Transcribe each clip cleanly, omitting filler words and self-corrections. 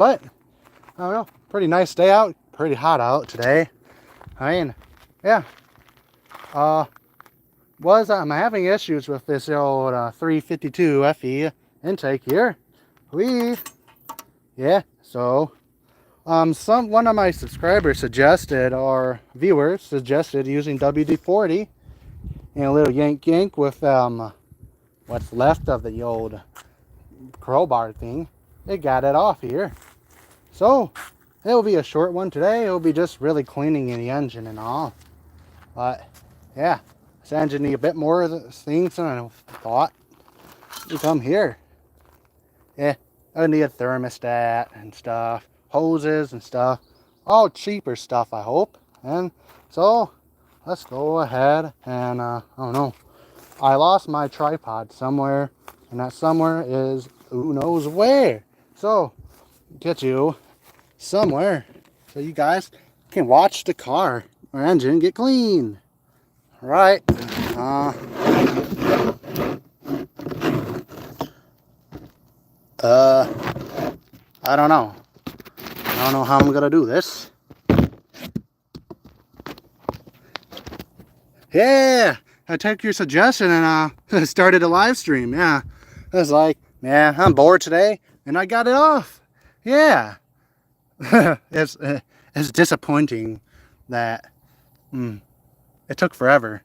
But I don't know, pretty nice day out, pretty hot out today. I mean, yeah. I'm having issues with this old 352 FE intake here. Yeah, so one of my subscribers suggested, or viewers suggested, using WD-40 and a little yank with what's left of the old crowbar thing. They got it off here. So it'll be a short one today. It'll be just really cleaning the engine and all. But yeah, this engine needs a bit more of the things than I thought. You come here. Yeah, I need a thermostat and stuff, hoses and stuff, all cheaper stuff, I hope. And so let's go ahead and I don't know. I lost my tripod somewhere, and that somewhere is who knows where. So get you somewhere so you guys can watch the car or engine get clean. Right. I don't know. I don't know how I'm gonna do this. Yeah, I took your suggestion and started a live stream. Yeah, I was like, man, I'm bored today, and I got it off. Yeah, it's disappointing that it took forever.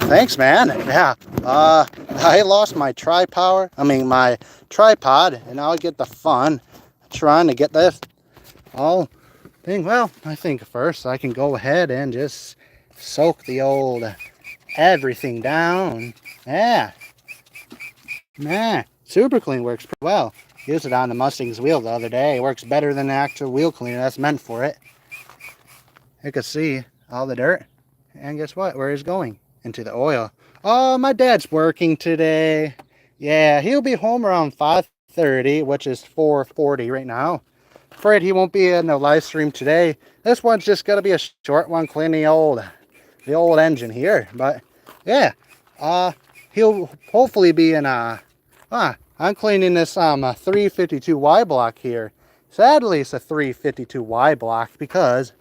Thanks, man. Yeah. I lost my tripod, and now I get the fun trying to get this all thing. Well, I think first I can go ahead and just soak the old everything down. Yeah. Man, Super Clean works pretty well. Used it on the Mustang's wheel the other day. It works better than the actual wheel cleaner that's meant for it. You can see all the dirt. And guess what? Where it's going? Into the oil. Oh, my dad's working today. Yeah, he'll be home around 5:30, which is 4:40 right now. Afraid he won't be in the live stream today. This one's just gonna be a short one, cleaning the old engine here. But yeah, he'll hopefully be in I'm cleaning this 352Y block here. Sadly, it's a 352Y block because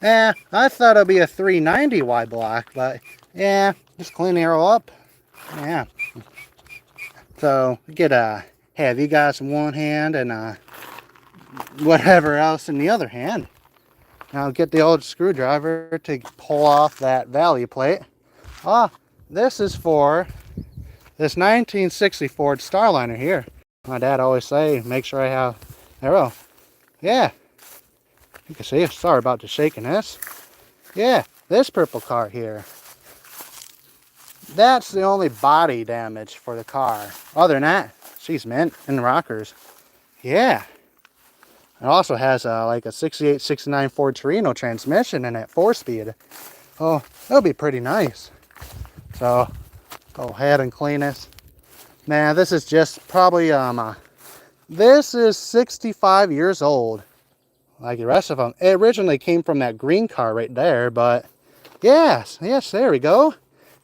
I thought it'd be a 390Y block, but yeah, just cleaning her up. Yeah. So have you guys in one hand and whatever else in the other hand. Now get the old screwdriver to pull off that value plate. This is for this 1964 Starliner here. My dad always say, make sure I have, there we go. Yeah. You can see, sorry about the shakiness. Yeah, this purple car here. That's the only body damage for the car. Other than that, she's mint in the rockers. Yeah. It also has like a 68, 69 Ford Torino transmission in it, 4-speed. Oh, that'll be pretty nice. So, go ahead and clean this. Man, this is just probably, this is 65 years old. Like the rest of them. It originally came from that green car right there, but yes, there we go.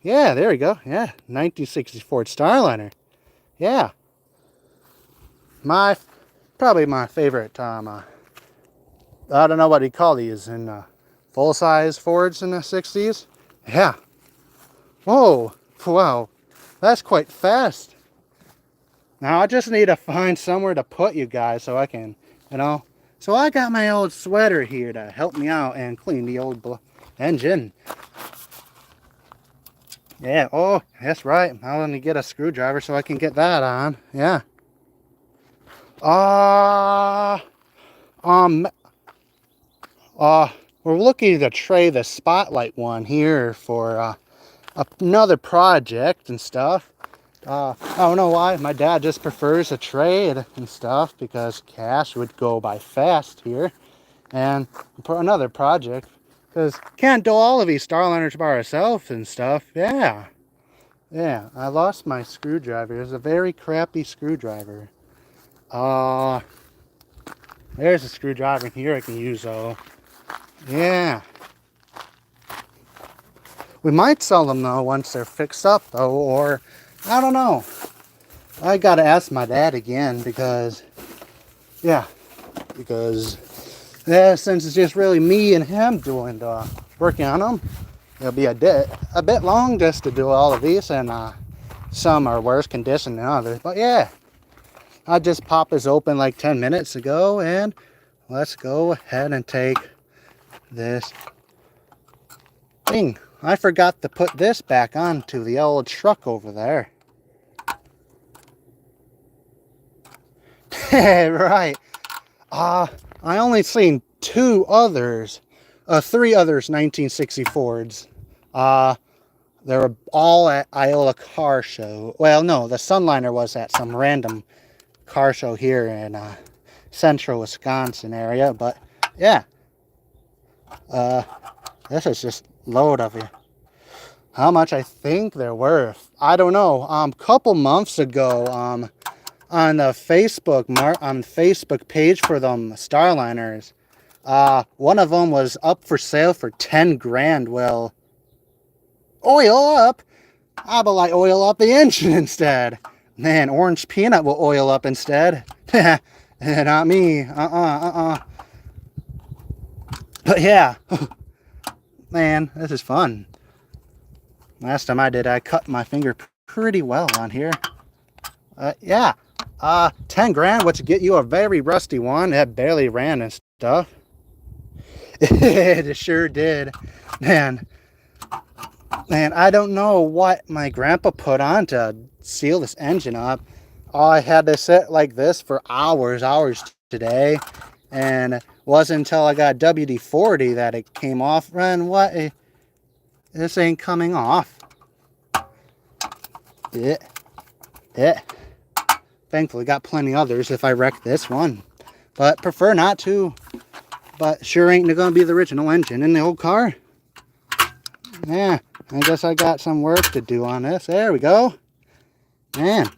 Yeah, there we go. Yeah, 1964 Starliner. Yeah. Probably my favorite, I don't know what you call these in full-size Fords in the 60s. Yeah. Whoa, wow, that's quite fast. Now I just need to find somewhere to put you guys so I can, So I got my old sweater here to help me out and clean the old engine. Yeah, oh, that's right. I'll need to get a screwdriver so I can get that on. Yeah. We're looking to trade the Spotlight one here for another project and stuff. I don't know why. My dad just prefers a trade and stuff because cash would go by fast here. And for another project, because can't do all of these Starliners by ourselves and stuff. Yeah. Yeah, I lost my screwdriver. It's a very crappy screwdriver. There's a screwdriver here I can use though. Yeah. We might sell them though once they're fixed up though, or I don't know. I gotta ask my dad again because Yeah, because yeah, since it's just really me and him doing working on them, it'll be a bit long just to do all of these, and some are worse condition than others. But yeah, I just popped this open like 10 minutes ago, and let's go ahead and take this thing. I forgot to put this back onto the old truck over there. Right. I only seen three others 1960 Fords. They were all at Iola Car Show. Well, no, the Sunliner was at some random car show here in central Wisconsin area. But yeah, this is just load of you. How much I think they're worth, I don't know. Couple months ago, on the Facebook page for them Starliners, one of them was up for sale for 10 grand. Well, oil up. How about I oil up the engine instead? Man, Orange Peanut will oil up instead. Not me. But yeah, man, this is fun. Last time I did, I cut my finger pretty well on here. Yeah, 10 grand, which would get you a very rusty one that barely ran and stuff. It sure did. Man, I don't know what my grandpa put on to seal this engine up. I had to sit like this for hours today, and it wasn't until I got WD-40 that it came off. Run, what? This ain't coming off. Yeah. Thankfully, got plenty others if I wreck this one, but prefer not to. But sure ain't gonna be the original engine in the old car. Yeah, I guess I got some work to do on this. There we go. Man,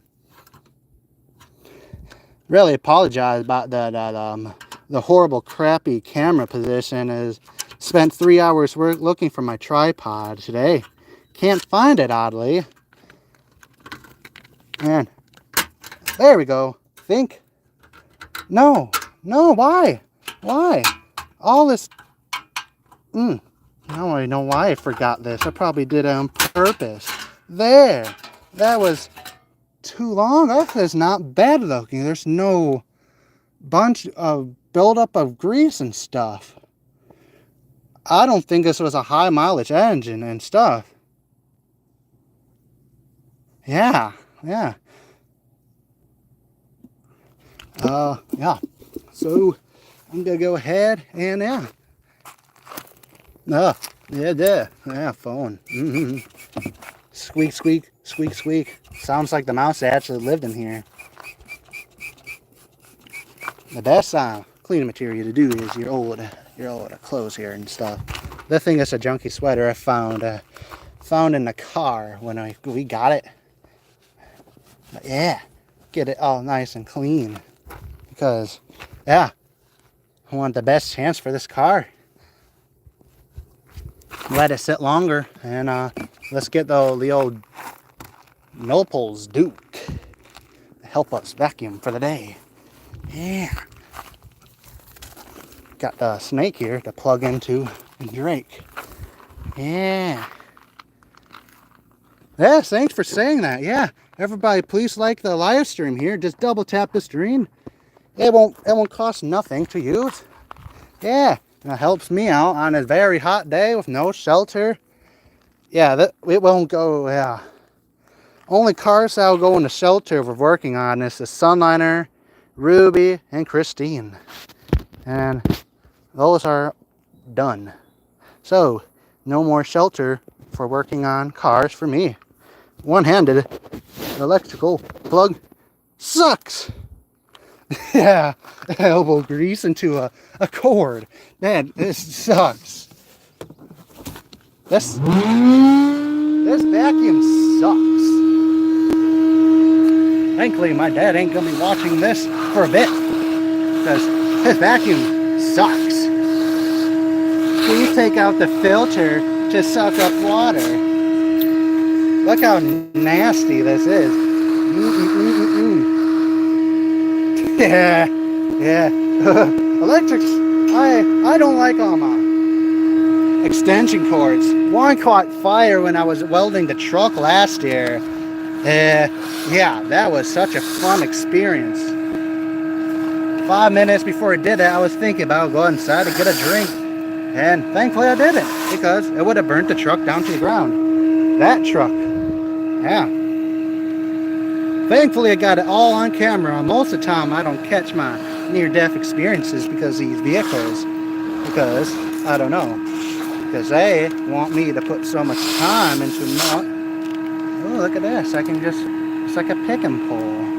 really apologize about the horrible, crappy camera position. Is spent 3 hours looking for my tripod today. Can't find it, oddly. Man, there we go. Think. No, why? All this. I don't really know why I forgot this. I probably did it on purpose. There. That was too long. That is not bad looking. There's no bunch of buildup of grease and stuff. I don't think this was a high mileage engine and stuff. Yeah. Yeah. So I'm gonna go ahead and phone. Squeak, squeak, squeak, squeak. Sounds like the mouse actually lived in here. The best cleaning material to do is your old clothes here and stuff. The thing is a junky sweater I found in the car when we got it. But yeah, get it all nice and clean, because yeah, I want the best chance for this car. Let it sit longer, and let's get the old Nopals Duke to help us vacuum for the day. Yeah, got the snake here to plug into Drake. Yeah, thanks for saying that. Yeah, everybody, please like the live stream here. Just double tap the screen. It won't cost nothing to use. Yeah, it helps me out on a very hot day with no shelter. Yeah, it won't go. Yeah, only cars that'll go in the shelter we're working on is the Sunliner, Ruby, and Christine, and those are done. So no more shelter for working on cars for me. One-handed electrical plug sucks. Yeah, elbow grease into a cord. Man, this sucks. This vacuum sucks. Thankfully, my dad ain't gonna be watching this for a bit, because his vacuum sucks. Please take out the filter to suck up water. Look how nasty this is. Yeah. Yeah. Electrics, I don't like extension cords. One caught fire when I was welding the truck last year. Yeah, that was such a fun experience. 5 minutes before I did it, I was thinking about going inside to get a drink. And thankfully I didn't, because it would have burnt the truck down to the ground. That truck. Yeah. Thankfully I got it all on camera. Most of the time I don't catch my near-death experiences because of these vehicles. Because, I don't know. Because they want me to put so much time into not. Oh, look at this. I can just, it's like a pick and pull.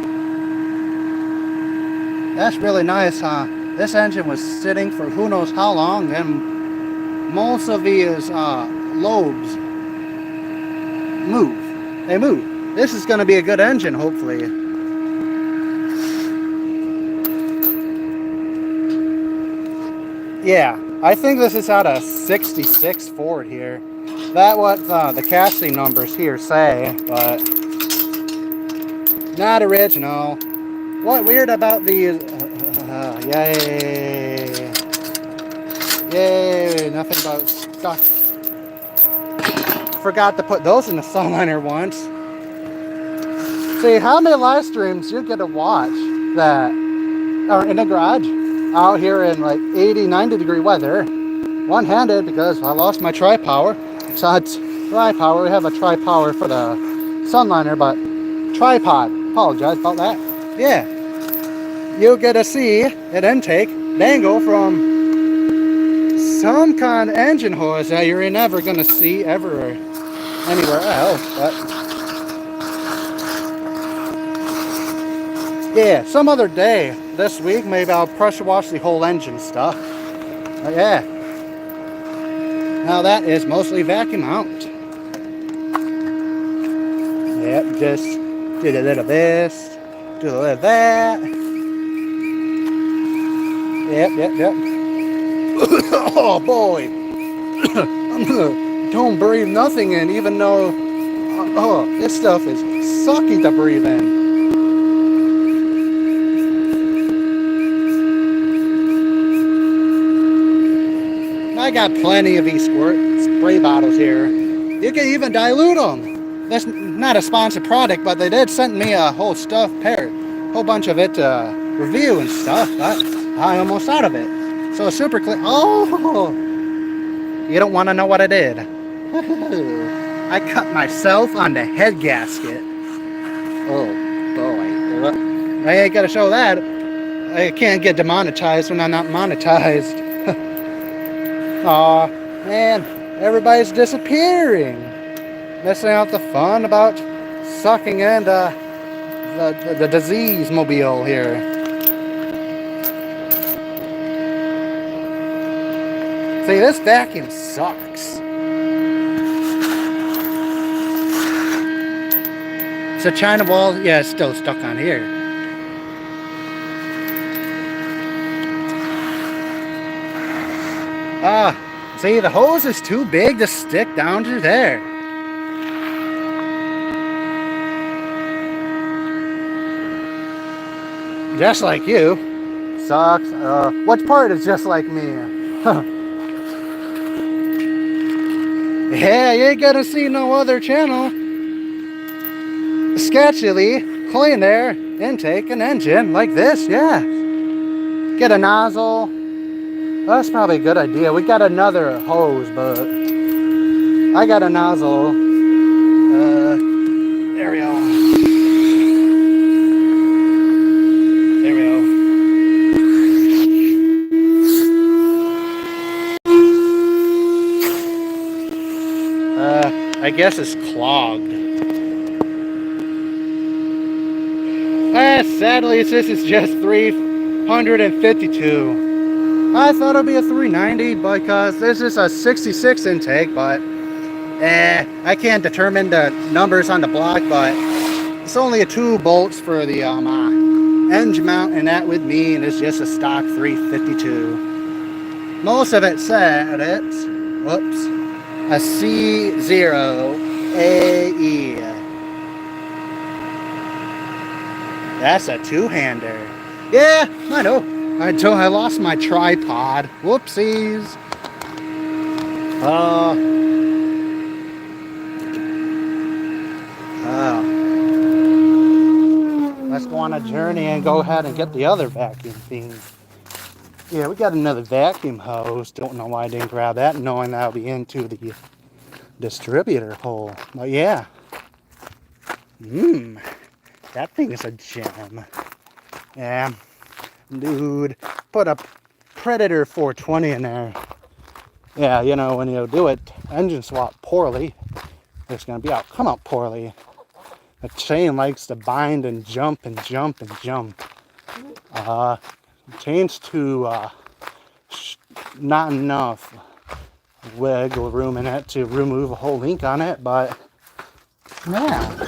That's really nice, huh? This engine was sitting for who knows how long, and most of these lobes move. They move. This is going to be a good engine, hopefully. Yeah, I think this is out of 66 Ford here. That's what the casting numbers here say, but not original. What weird about these? Yay! Yay! Nothing about stuff. Forgot to put those in the sunliner once. See, how many live streams you get to watch that are in the garage out here in like 80, 90 degree weather, one-handed because I lost my tri-power. So it's tri-power. We have a tri-power for the sunliner, but tripod. Apologize about that. Yeah, you'll get to see an intake dangle from some kind of engine hose that you're never gonna see ever anywhere else. But yeah, some other day this week, maybe I'll pressure wash the whole engine stuff. But yeah. Now that is mostly vacuum out. Yep, just did a little this, do a little that. Yep. Oh boy. Don't breathe nothing in, even though, this stuff is sucky to breathe in. I got plenty of these spray bottles here. You can even dilute them. That's not a sponsored product, but they did send me a whole whole bunch of it to review and stuff. But I'm almost out of it. So super clean. Oh, you don't want to know what I did. I cut myself on the head gasket. Oh boy, I ain't gotta show that. I can't get demonetized when I'm not monetized. Aw, man, everybody's disappearing. Missing out the fun about sucking in the disease mobile here. See, this vacuum sucks. So China wall, yeah, it's still stuck on here. See, the hose is too big to stick down to there. Just like you. Sucks. What part is just like me? Yeah, you ain't gonna see no other channel. Sketchily clean their intake and engine like this, yeah. Get a nozzle. That's probably a good idea. We got another hose, but I got a nozzle. There we go. There we go. I guess it's clogged. Sadly, this is just 352. I thought it'd be a 390 because this is a 66 intake, but I can't determine the numbers on the block, but it's only 2 bolts for the engine mount, and that would mean it's just a stock 352. Most of it said it's, whoops, a C0AE. That's a 2-hander. Yeah, I know. I lost my tripod. Whoopsies. Uh, let's go on a journey and go ahead and get the other vacuum thing. Yeah, we got another vacuum hose. Don't know why I didn't grab that, knowing that'll be into the distributor hole. But yeah. That thing is a gem. Yeah. Dude, put a Predator 420 in there. Yeah, you know, when you do it, engine swap poorly, it's going to be come out poorly. The chain likes to bind and jump and jump and jump. Change to not enough wiggle room in it to remove a whole link on it, but man.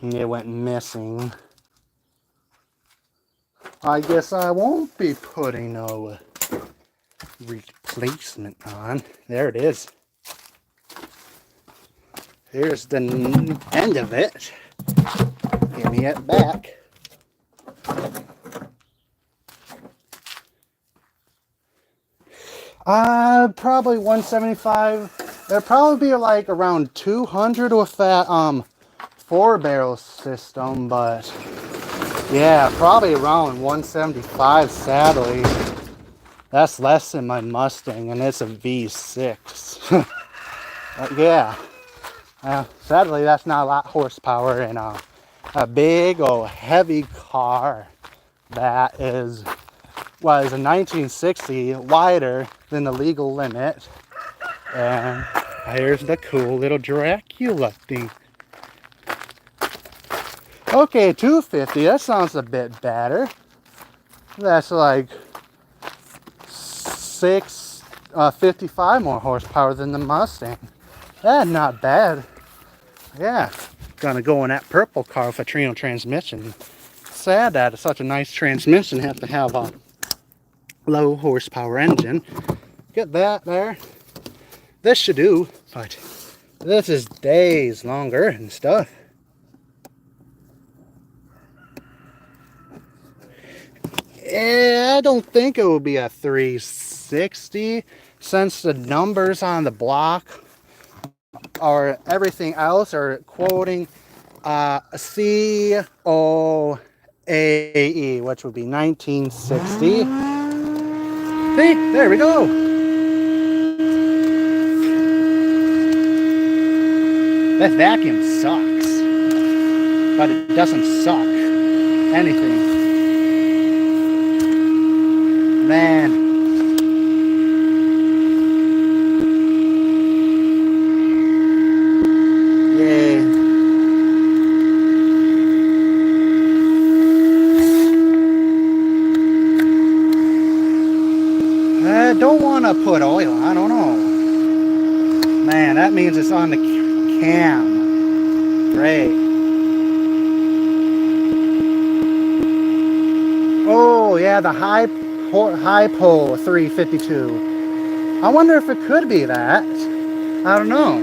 It went missing. I guess I won't be putting no replacement on. There it is. Here's the end of it. Give me it back. Probably 175. It'll probably be like around 200 with that 4-barrel system, but yeah, probably around 175, sadly. That's less than my Mustang, and it's a V6. Yeah. Sadly, that's not a lot of horsepower in a big old heavy car that was a 1960 wider than the legal limit. And here's the cool little Dracula thing. Okay, 250, that sounds a bit better. That's like 55 more horsepower than the Mustang. That's not bad. Yeah, gonna go in that purple car with a Trino transmission. Sad that it's such a nice transmission have to have a low horsepower engine. Get that there. This should do, but this is days longer and stuff. I don't think it will be a 360 since the numbers on the block or everything else are quoting COAE, which would be 1960. See, there we go. That vacuum sucks, but it doesn't suck anything. Man. Yay. I don't want to put oil. I don't know. Man, that means it's on the cam. Great. Oh, yeah, the high pole 352. I wonder if it could be that. I don't know.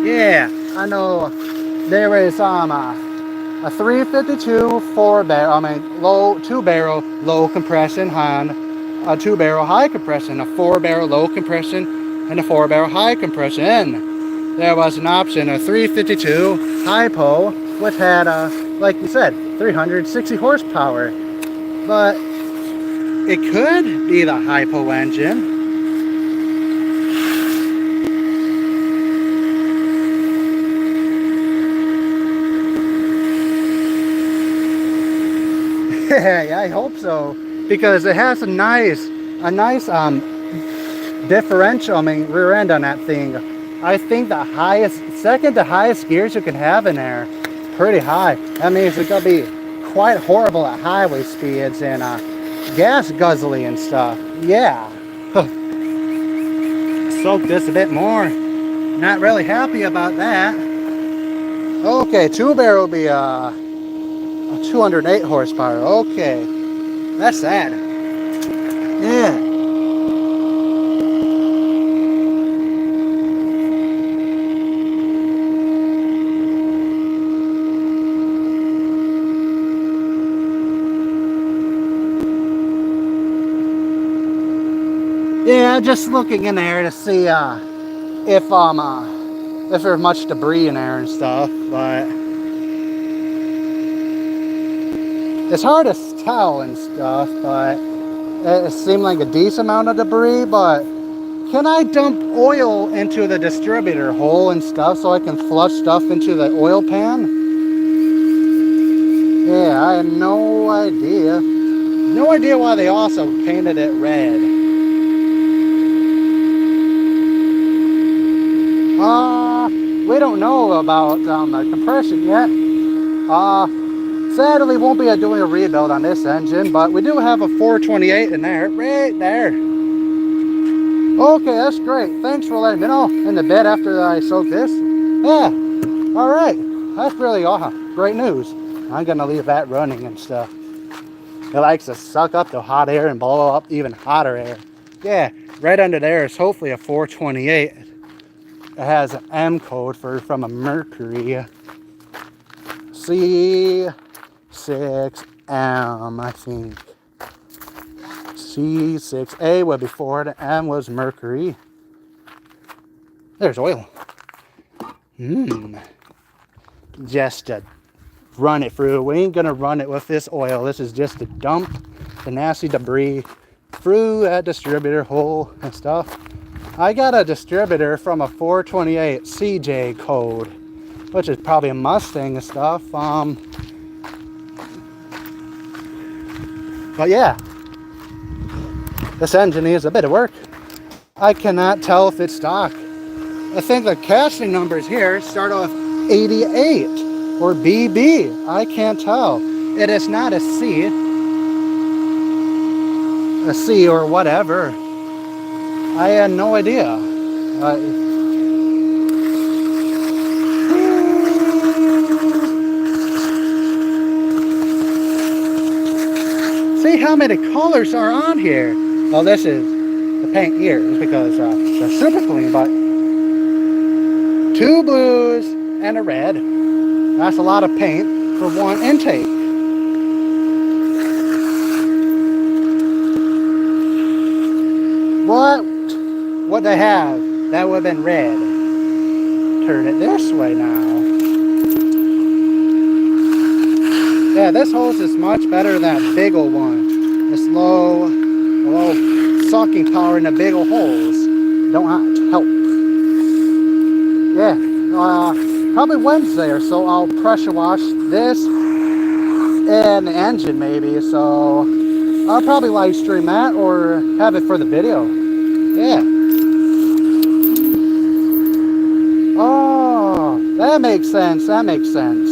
Yeah, I know there is a 352 low 2-barrel low compression and a 2-barrel high compression, a 4-barrel low compression and a 4-barrel high compression. There was an option, a 352 high pole, which had like you said, 360 horsepower, but it could be the hypo engine. Yeah, I hope so, because it has a nice differential, rear end on that thing. I think the second to highest gears you can have in there. Pretty high. That means it's gonna be quite horrible at highway speeds and gas guzzling and stuff. Yeah. Soak this a bit more. Not really happy about that. Okay, 2-barrel will be 208 horsepower. Okay, that's sad. Yeah. Yeah, just looking in there to see if there's much debris in there and stuff, but it's hard to tell and stuff, but it seemed like a decent amount of debris. But can I dump oil into the distributor hole and stuff so I can flush stuff into the oil pan? Yeah, I had no idea. No idea why they also painted it red. We don't know about the compression yet. Sadly, won't be doing a rebuild on this engine, but we do have a 428 in there, right there. Okay, that's great. Thanks for letting me know in the bed after I soak this. Yeah, all right. That's really awesome. Great news. I'm gonna leave that running and stuff. It likes to suck up the hot air and blow up even hotter air. Yeah, right under there is hopefully a 428. It has an M code from a Mercury. C6M, I think. C6A was before, the M was Mercury. There's oil. Just to run it through. We ain't gonna run it with this oil. This is just to dump the nasty debris through that distributor hole and stuff. I got a distributor from a 428 CJ code, which is probably a Mustang and stuff. But yeah, this engine needs a bit of work. I cannot tell if it's stock. I think the casting numbers here start off 88 or BB. I can't tell. It is not a C or whatever. I had no idea. See how many colors are on here. Well, this is the paint here. It's because they're super clean, but 2 blues and a red. That's a lot of paint for one intake. What they have, that would have been red. Turn it this way now. Yeah, this hose is much better than that big old one. This low sucking power in the big old holes don't help. Yeah, probably Wednesday or so I'll pressure wash this and the engine maybe. So I'll probably live stream that or have it for the video. Yeah. Oh, that makes sense. That makes sense.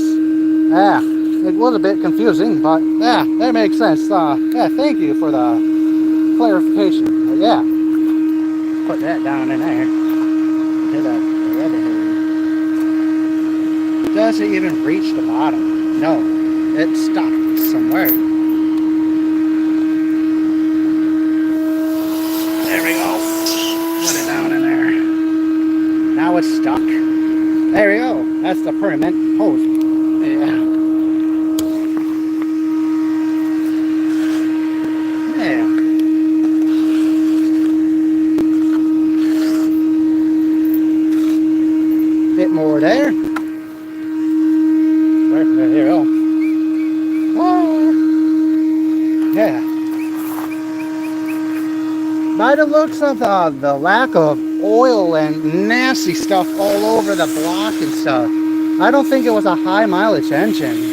Yeah, it was a bit confusing, but yeah, that makes sense. Yeah, thank you for the clarification. But yeah, put that down in there. Hit that other hole. Does it even reach the bottom? No, it's stuck somewhere. There we go. Put it down in there. Now it's stuck. There we go. That's the permanent hose. Yeah. Yeah. Bit more there. There you go. Oh. Yeah. By the looks of the lack of oil and nasty stuff all over the block and stuff, I don't think it was a high mileage engine.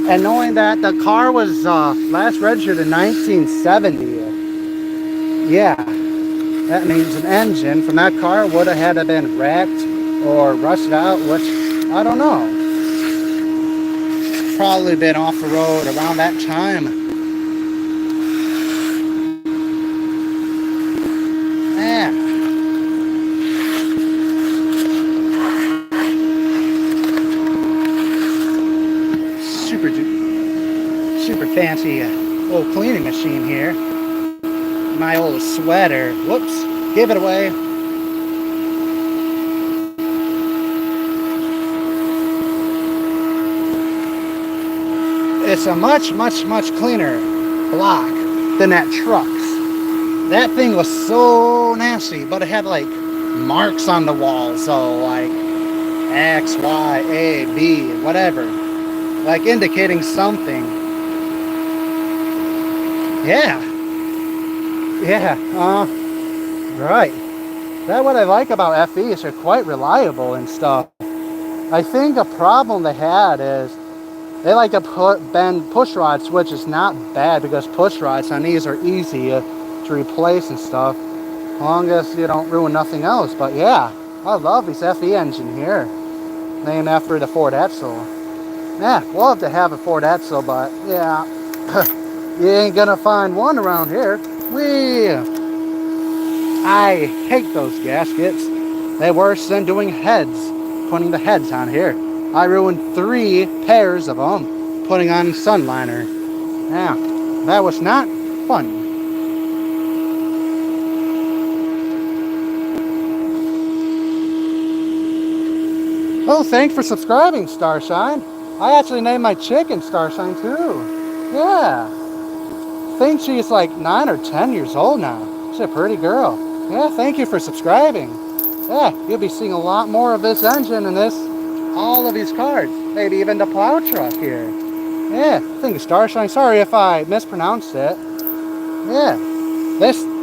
And knowing that the car was last registered in 1970, yeah, that means an engine from that car would have had to been wrecked or rusted out, which I don't know. Probably been off the road around that time. Super fancy old cleaning machine here. My old sweater. Whoops, give it away. It's a much cleaner block than that truck's. That thing was so nasty, but it had like marks on the wall, so like X, Y, A, B, whatever, like indicating something. Yeah, yeah, right. That's what I like about FE is they're quite reliable and stuff. I think a problem they had is they like to bend push rods, which is not bad because push rods on these are easy to replace and stuff, as long as you don't ruin nothing else. But yeah, I love this FE engine here, named after the Ford Edsel. Yeah, love to have a Ford Edsel, but yeah, you ain't gonna find one around here. I hate those gaskets. They're worse than doing heads, putting the heads on here. I ruined 3 pairs of them putting on Sunliner. Yeah, that was not fun. Oh, thanks for subscribing, Starshine. I actually named my chicken Starshine too. Yeah, I think she's like 9 or 10 years old now. She's a pretty girl. Yeah, thank you for subscribing. Yeah, you'll be seeing a lot more of this engine and all of these cars. Maybe even the plow truck here. Yeah, I think it's Starshine. Sorry if I mispronounced it. Yeah,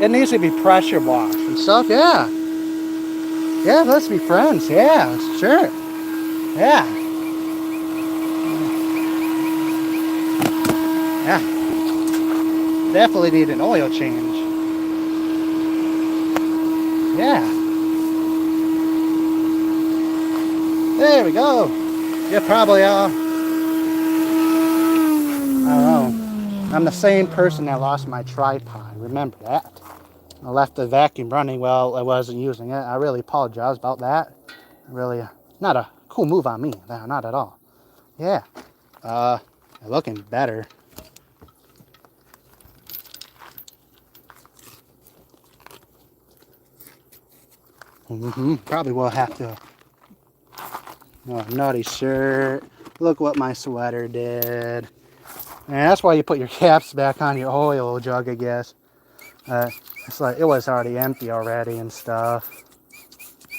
it needs to be pressure washed and stuff. Yeah, yeah, let's be friends. Yeah, sure. Yeah, yeah, definitely need an oil change. Yeah, there we go. Yeah, probably I don't know. I'm the same person that lost my tripod. Remember that? I left the vacuum running while I wasn't using it. I really apologize about that. Really, not a cool move on me. No, not at all. Yeah. Looking better. Probably will have to. Oh, nutty shirt. Look what my sweater did. And that's why you put your caps back on your oil jug, I guess. It's like it was already empty already and stuff.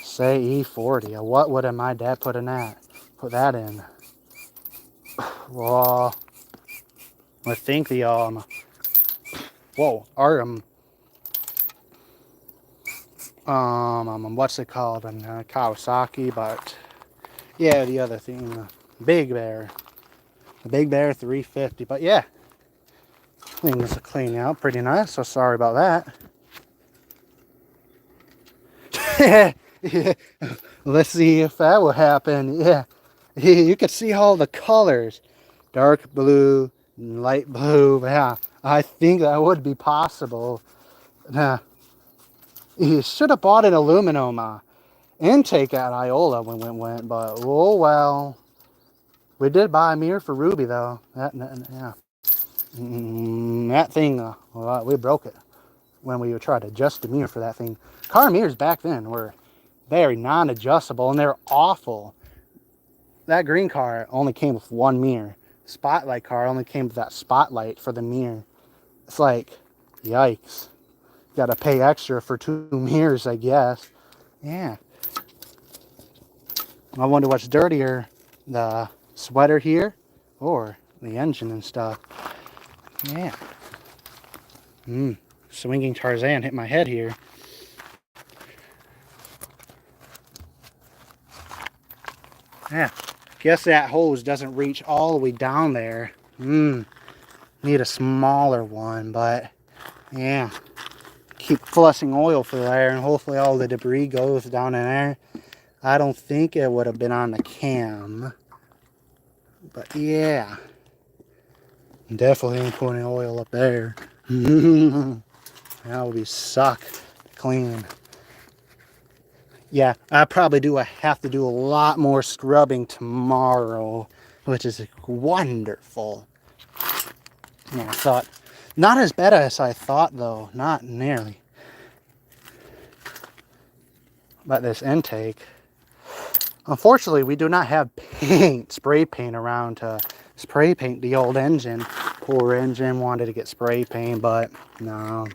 Say E40. What would my dad put in that? Put that in. Well, I think the whoa, what's it called? Kawasaki, but yeah, the other thing, Big Bear. The Big Bear 350, but yeah, things are cleaning out pretty nice, so sorry about that. Yeah. Let's see if that will happen. Yeah, you can see all the colors, dark blue, light blue. Yeah, I think that would be possible. You should have bought an aluminum intake at Iola when we went, but oh well. We did buy a mirror for Ruby though. Yeah. That thing, we broke it when we tried to adjust the mirror for that thing. Car mirrors back then were very non-adjustable and they're awful. That green car only came with one mirror. Spotlight car only came with that spotlight for the mirror. It's like, yikes. Got to pay extra for 2 mirrors, I guess. Yeah. I wonder what's dirtier, the sweater here or the engine and stuff. Yeah. Swinging Tarzan hit my head here. Yeah. Guess that hose doesn't reach all the way down there. Need a smaller one, but yeah. Keep flushing oil through there and hopefully all the debris goes down in there. I don't think it would have been on the cam. But yeah. Definitely ain't putting oil up there. That would be suck to clean. Yeah, I probably have to do a lot more scrubbing tomorrow, which is wonderful. Yeah, I thought, not as bad as I thought though, not nearly. But this intake, unfortunately, we do not have spray paint around to spray paint the old engine. Poor engine wanted to get spray paint, but no.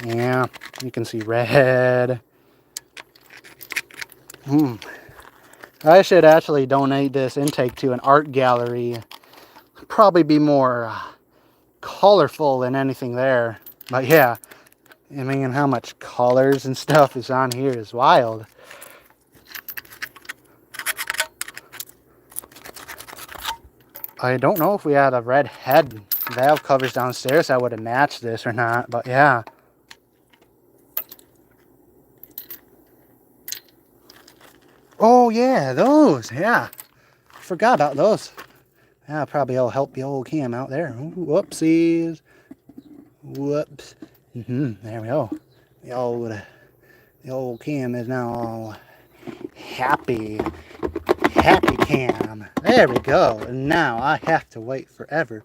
Yeah, you can see red. I should actually donate this intake to an art gallery. Probably be more colorful than anything there. But yeah, I mean, how much colors and stuff is on here is wild. I don't know if we had a red head valve covers downstairs that would have matched this or not, but yeah. Oh yeah, those, yeah. Forgot about those. Yeah, probably will help the old cam out there. Ooh, whoopsies. Whoops. There we go. The old cam is now all happy. Happy cam. There we go. And now I have to wait forever.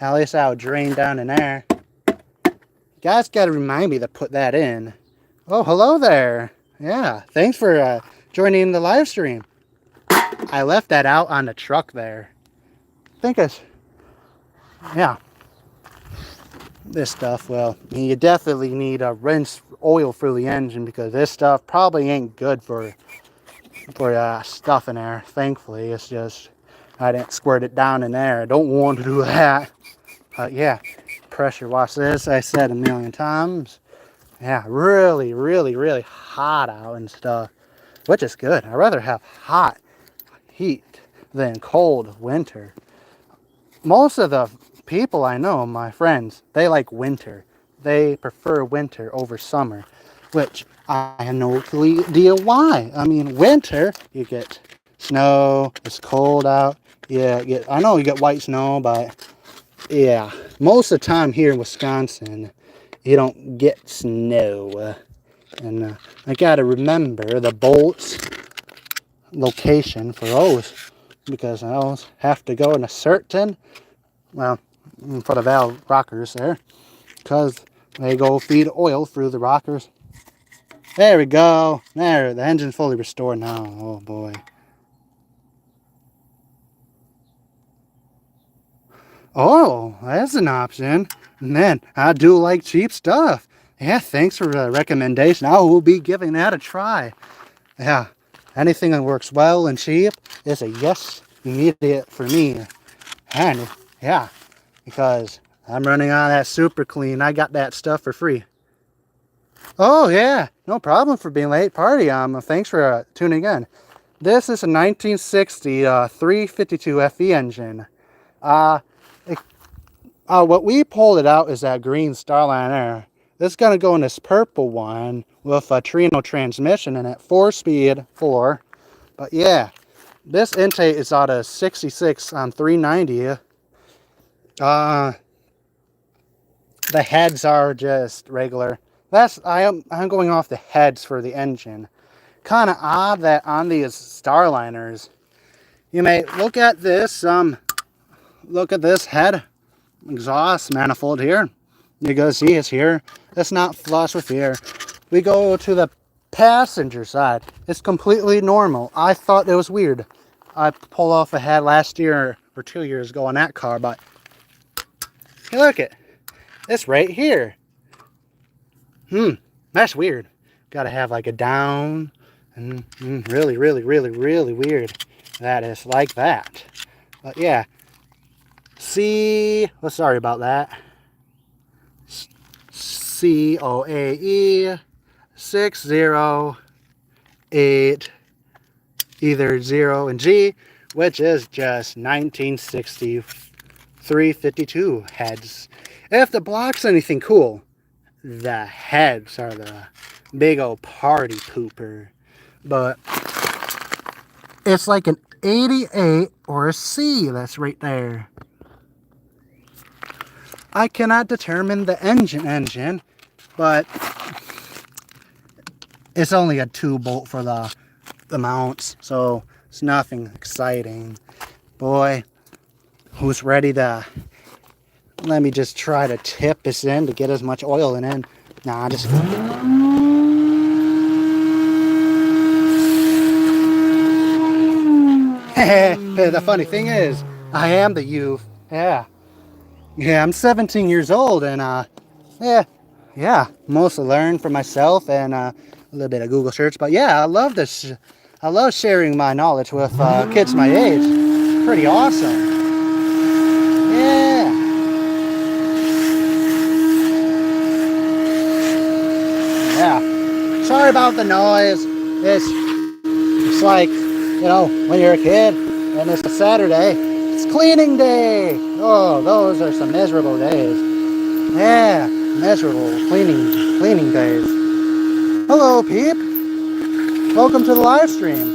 At least I'll drain down in there. You guys got to remind me to put that in. Oh, hello there. Yeah, thanks for joining the live stream. I left that out on the truck there. I think it's, yeah. This stuff, well, you definitely need a rinse oil through the engine because this stuff probably ain't good for stuff in there. Thankfully, it's just I didn't squirt it down in there. I don't want to do that. But yeah, pressure wash this. I said a million times. Yeah, really, really, really hot out and stuff, which is good. I'd rather have hot heat than cold winter. Most of the people I know, my friends, they like winter. They prefer winter over summer, which I have no idea why. I mean, winter, you get snow, it's cold out. Yeah, I know you get white snow, but yeah, most of the time here in Wisconsin, you don't get snow. And I gotta remember the bolts location for those because those have to go in a certain, well, for the valve rockers there, because they go feed oil through the rockers. There we go. There, the engine's fully restored now. Oh boy. Oh, that's an option. Man, I do like cheap stuff. Yeah, thanks for the recommendation. I will be giving that a try. Yeah, anything that works well and cheap is a yes immediate for me. And yeah, because I'm running on that super clean. I got that stuff for free. Oh yeah, no problem for being late. Party. Thanks for tuning in. This is a 1960 352 FE engine. What we pulled it out is that green Starliner. This is gonna go in this purple one with a Trino transmission in it, 4-speed 4. But yeah, this intake is out of 66 on 390. The heads are just regular. I'm going off the heads for the engine. Kind of odd that on these Starliners, you may look at this head exhaust manifold here. You go see it's here. It's not flush with here. We go to the passenger side. It's completely normal. I thought it was weird. I pulled off a head last year or 2 years ago on that car, but hey, look it. It's right here. That's weird. Gotta have like a down. Really, really, really, really weird. That is like that. But yeah. Well, sorry about that. COAE 608 either 0 and G, which is just 1960 352 heads. If the block's anything cool, the heads are the big old party pooper. But it's like an 88 or a C that's right there. I cannot determine the engine, but it's only a 2-bolt for the mounts, so it's nothing exciting. Boy, who's ready to... Let me just try to tip this in to get as much oil in. Nah, just... The funny thing is, I am the youth. Yeah, I'm 17 years old, and yeah, yeah, mostly learn for myself and a little bit of Google search. But yeah, I love this. I love sharing my knowledge with kids my age. It's pretty awesome. Yeah, yeah. Sorry about the noise. It's like, when you're a kid and it's a Saturday, it's cleaning day. Oh, those are some miserable days. Yeah, miserable cleaning days. Hello, peep. Welcome to the live stream.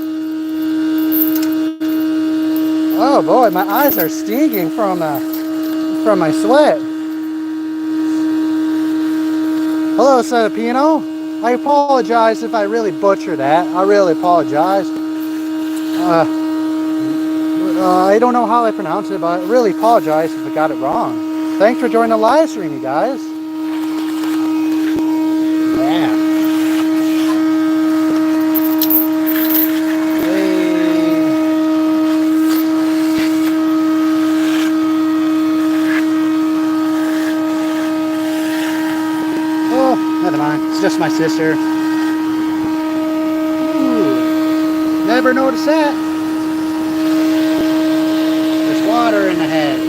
Oh boy, my eyes are stinking from my sweat. Hello, Serapino. I apologize if I really butcher that. I really apologize. I don't know how I pronounce it, but I really apologize if I got it wrong. Thanks for joining the live stream, you guys. Yeah. Oh, never mind. It's just my sister. Ooh, never noticed that. There's water in the head.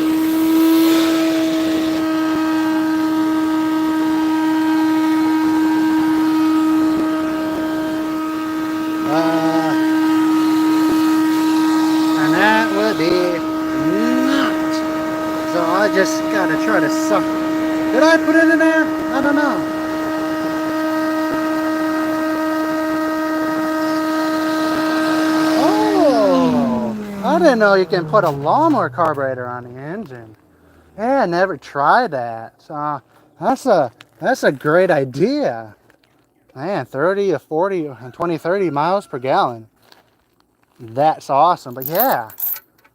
And that would be nuts. So I just gotta try to suck. Did I put it in there? I don't know. Oh, I didn't know you can put a lawnmower carburetor on the engine. Yeah, I never tried that. So that's a great idea. Man, 30 to 40, 20, 30 miles per gallon. That's awesome. But yeah,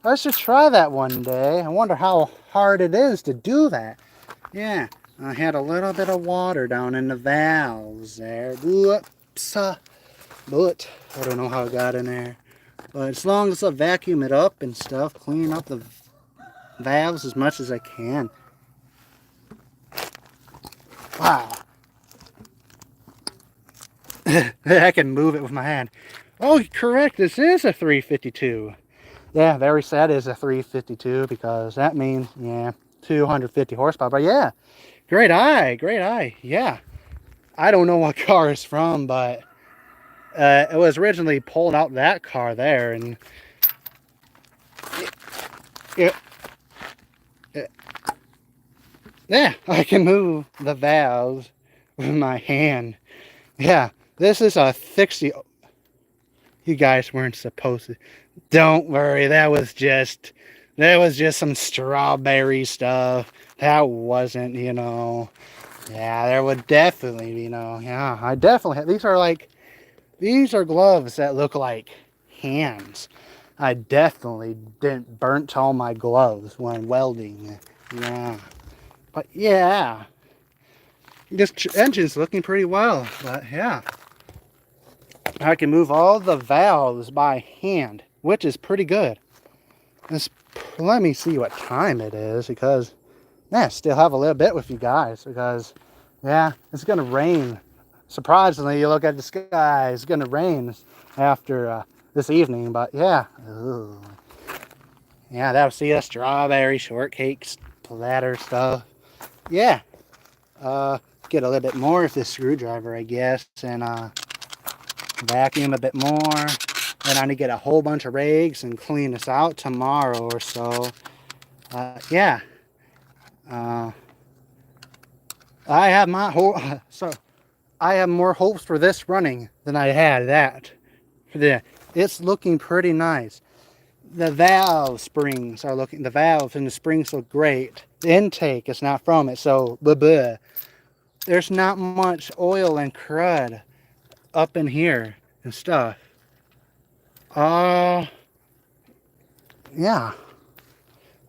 I should try that one day. I wonder how hard it is to do that. Yeah, I had a little bit of water down in the valves there. Whoops. But I don't know how it got in there. But as long as I vacuum it up and stuff, clean up the valves as much as I can. Wow. I can move it with my hand. Oh, correct. This is a 352. Yeah, very sad is a 352 because that means, yeah, 250 horsepower. But yeah, great eye, great eye. Yeah, I don't know what car it's from, but it was originally pulled out that car there, and yeah, I can move the valves with my hand. Yeah, this is a 60. You guys weren't supposed to. Don't worry, that was just some strawberry stuff. That wasn't, Yeah, there would definitely, yeah, I definitely have. These are gloves that look like hands. I definitely didn't burnt all my gloves when welding. Yeah. But yeah, this engine's looking pretty well. But yeah, I can move all the valves by hand, which is pretty good. Let me see what time it is because, yeah, still have a little bit with you guys because, yeah, it's going to rain. Surprisingly, you look at the sky, it's going to rain after this evening, but yeah. Ooh. Yeah, that'll see a strawberry shortcake platter stuff. Yeah. Get a little bit more of this screwdriver, I guess, and vacuum a bit more. Then I need to get a whole bunch of rags and clean this out tomorrow or so. Yeah. I have my whole so I have more hopes for this running than I had that. It's looking pretty nice. The valve and the springs look great. The intake is not from it, so blah. There's not much oil and crud up in here and stuff. Yeah.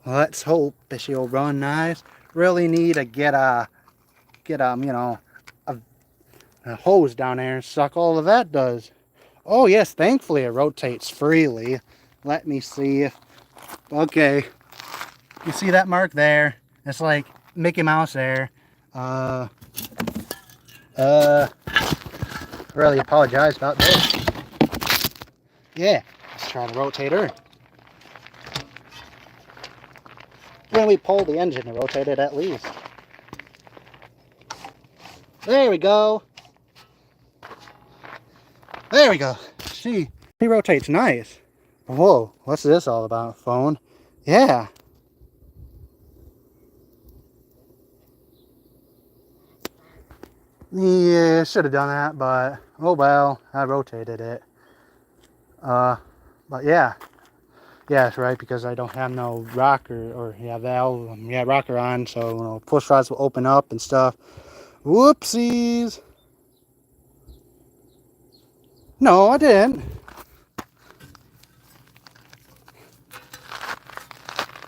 Let's hope that she'll run nice. Really need to get a hose down there and suck all of that does. Oh yes, thankfully it rotates freely. Let me see if, okay. You see that mark there? It's like Mickey Mouse there. Really apologize about this. Yeah, let's try the rotator. When we pull the engine to rotate it at least. There we go. There we go. See, he rotates nice. Whoa, what's this all about, phone? Yeah. Yeah, should have done that, but oh well, I rotated it. But yeah. Yeah, that's right, because I don't have no rocker, or yeah, valve, yeah, rocker on, so you know, push rods will open up and stuff. Whoopsies. No, I didn't.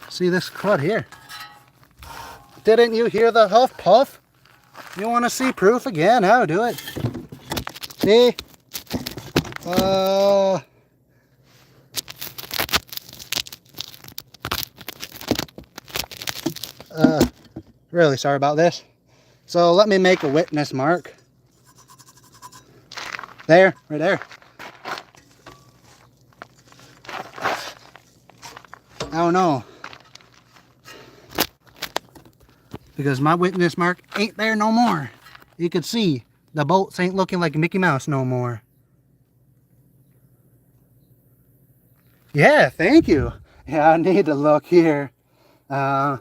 See this crud here. Didn't you hear the huff puff? You want to see proof again? How to do it? See? Really sorry about this. So let me make a witness mark. There, right there. Oh no. Because my witness mark ain't there no more. You can see the bolts ain't looking like Mickey Mouse no more. Yeah, thank you. Yeah, I need to look here. Yeah.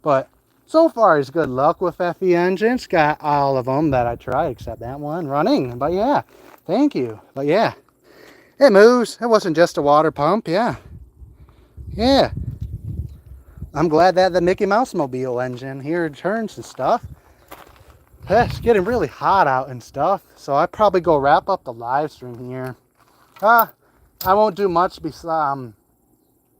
But so far it's good luck with FE engines. Got all of them that I tried except that one running. But yeah, thank you. But yeah, it moves. It wasn't just a water pump. Yeah. Yeah. I'm glad that the Mickey Mouse Mobile engine here turns and stuff. It's getting really hot out and stuff. So I probably go wrap up the live stream here. I won't do much besides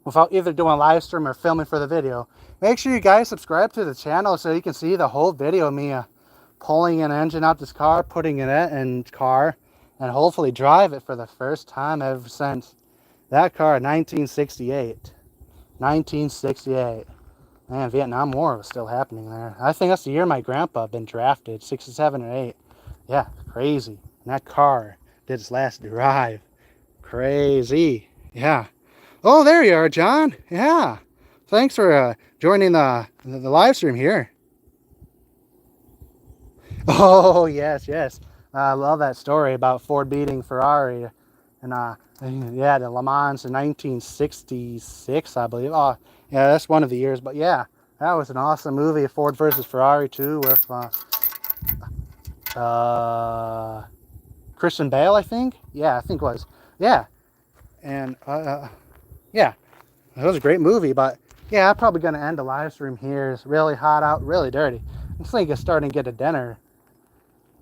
without either doing a live stream or filming for the video. Make sure you guys subscribe to the channel so you can see the whole video of me pulling an engine out this car, putting it in car, and hopefully drive it for the first time ever since that car in 1968. 1968. Man, Vietnam War was still happening there. I think that's the year my grandpa had been drafted, 67 or 8. Yeah, crazy. And that car did its last drive. Crazy. Yeah. Oh, there you are, John. Yeah. Thanks for joining the live stream here. Oh, yes, yes. I love that story about Ford beating Ferrari. And yeah, the Le Mans in 1966, I believe. Oh, yeah, that's one of the years. But yeah, that was an awesome movie, Ford versus Ferrari too, with Christian Bale, I think. Yeah, I think it was. Yeah, and yeah, it was a great movie. But yeah, I'm probably gonna end the live stream here. It's really hot out, really dirty. I think it's starting to get a dinner.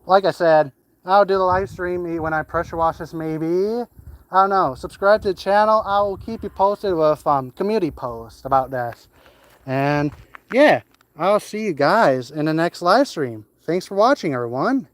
Like I said, I'll do the live stream when I pressure wash this, maybe. I don't know. Subscribe to the channel. I will keep you posted with community posts about this. And yeah, I'll see you guys in the next live stream. Thanks for watching, everyone.